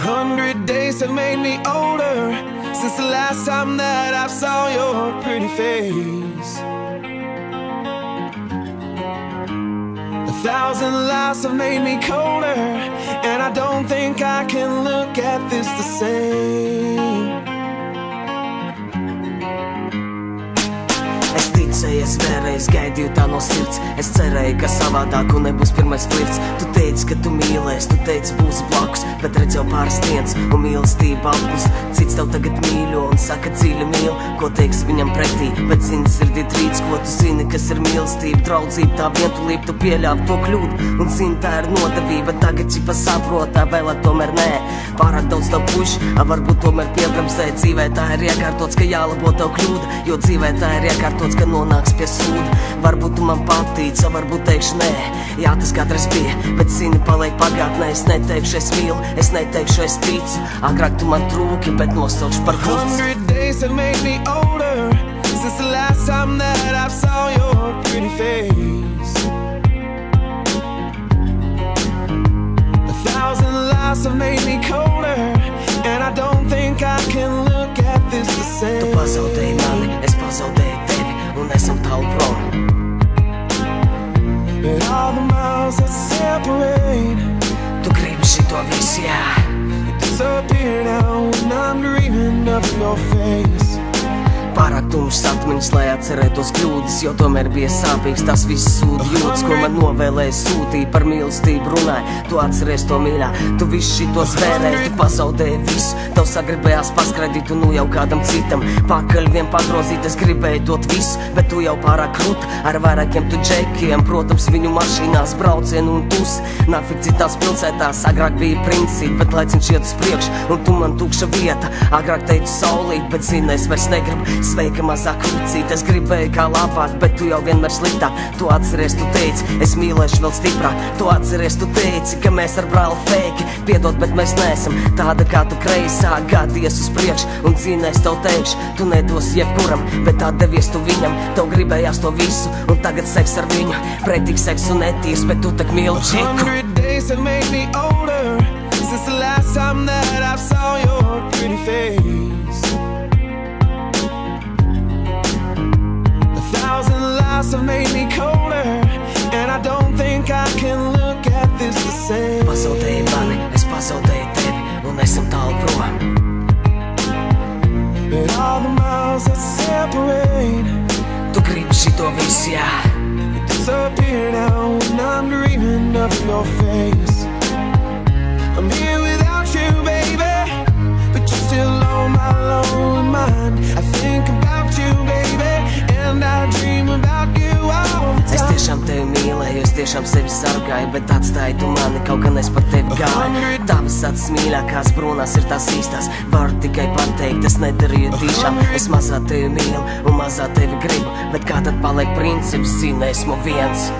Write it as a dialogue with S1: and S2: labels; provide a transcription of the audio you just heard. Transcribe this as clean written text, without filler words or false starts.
S1: 100 days have made me older since the last time that I saw your pretty face. 1,000 lives have made me colder, and I don't think I can look at this the same.
S2: Es ticēju, es vēlreiz gaidīju tā no sirds. Es cerēju, ka savādāk un nebūs pirmais flirts. Tu teici, ka tu mīlēsi, tu teici, būsi blakus, bet redz jau pāris dienas un mīlestība apklus. Cits tev tagad mīļo un saka dziļi mīl, ko teiks viņam pretī, bet zini sirdī trīc, ko tu zini, kas ir mīlestība, draudzība, tā vientulība, tu pieļāvi to kļūdu un zini, tā ir nodevība. Tagad čipa saprotā, vēlēt tomēr nē. Pārāk daudz tev puši, varbūt tomēr piebremzē. Dzīvē tā ir iekārtots, ka jālabo tev kļūda, jo dzīvē tā ir iekārtots, ka nonāks pie sūda. Varbūt tu man patīc, varbūt teikšu nē. Jā, tas kādreiz bija, bet zini, paliek pagātnē. Es neteikšu, es mīlu, es neteikšu, es ticu. Agrāk tu man trūki, bet nosauču par kluts.
S1: 100 days have made me older since the last time that I saw your pretty face. 1,000 lives have made me colder, and I don't think I can look at this the same.
S2: Tu pazaudēji mani, es pazaudēju tevi, un esam tālu prom.
S1: But all the miles that separate,
S2: Tu gribi šito visu, jā.
S1: disappear now when I'm dreaming of your face.
S2: Pārāk tumšas atmiņas, lai atcerētos kļūdas, jo tomēr bija sāpīgs tas viss sūdu jūtas, ko man novēlēja sūtīja, par mīlestību runāja. Tu atceries to mīļā, tu visu šitos vērēji, tu pazaudēji visu. Tev sagribējās paskraidīt un nu jau kādam citam pakaļ vien pagrozīt, es gribēju dot visu, bet tu jau pārāk krūta ar vairākiem tu džekiem. Protams, viņu mašīnās braucienu un tus, nafik citās pilsētās. Agrāk bija principi, bet laiciņš iet uz priekš, un tu man tukša vieta. Agrāk teicu saulīt, bet zini, es vairs negribu. Sveika mazā krucīt, es gribēju kā labāk, bet tu jau vienmēr sliktāk. Tu atceries, tu teici, es mīlēšu vēl stiprāk. Tu atceries, tu teici, ka mēs ar brāli feiki. Piedod, bet mēs neesam tāda kā tu kreisā. Gādies uz priekš un cīnēs tev teikšu, tu nedosi jebkuram, bet atdevies tu viņam. Tev gribējās to visu, un tagad seks ar viņu. Pretīgs seks un netīrs, bet tu tak mīli čiku.
S1: 100 days have made me older since the last time that I saw your pretty face. 1,000 lives have made me colder, and I don't think I can look at this the same.
S2: Pazaudēji mani, es pazaudēju tevi, un esam tālu prom.
S1: But all the miles that separate,
S2: Tu gribi šito visu, jā.
S1: disappear now when I'm dreaming of your face. I'm here without you, baby, but you're still on my lonely mind. I think about you, baby, and I dream about you all the
S2: Es
S1: time.
S2: tiešām tevi mīlēju, es tiešām sevi sargāju, bet atstāju tu mani, kaut gan es par tevi gāju. Tavas acis mīļākās brūnās ir tās īstās, varu tikai pateikt, es nedarīju tiešām. Es mazā tevi mīlu un mazā tevi gribu, bet kā tad paliek princips, zini, esmu viens.